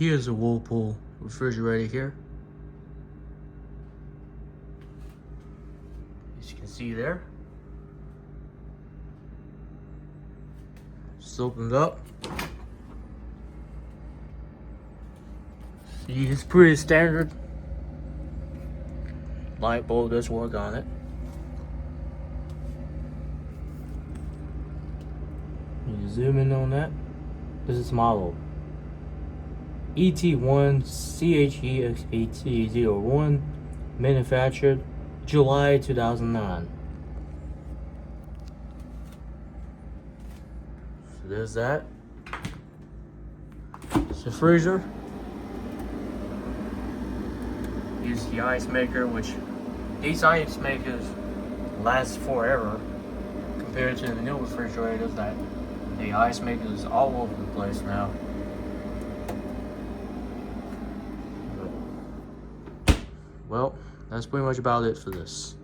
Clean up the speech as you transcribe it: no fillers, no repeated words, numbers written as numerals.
Here's a Whirlpool refrigerator here. As you can see there. Just opened up. See, it's pretty standard. Light bulb does work on it. You zoom in on that. This is model ET1CHEXVT01, manufactured July 2009. So there's that. It's the freezer. Use the ice maker, which these ice makers last forever compared to the new refrigerators that the ice makers all over the place now. Well, that's pretty much about it for this.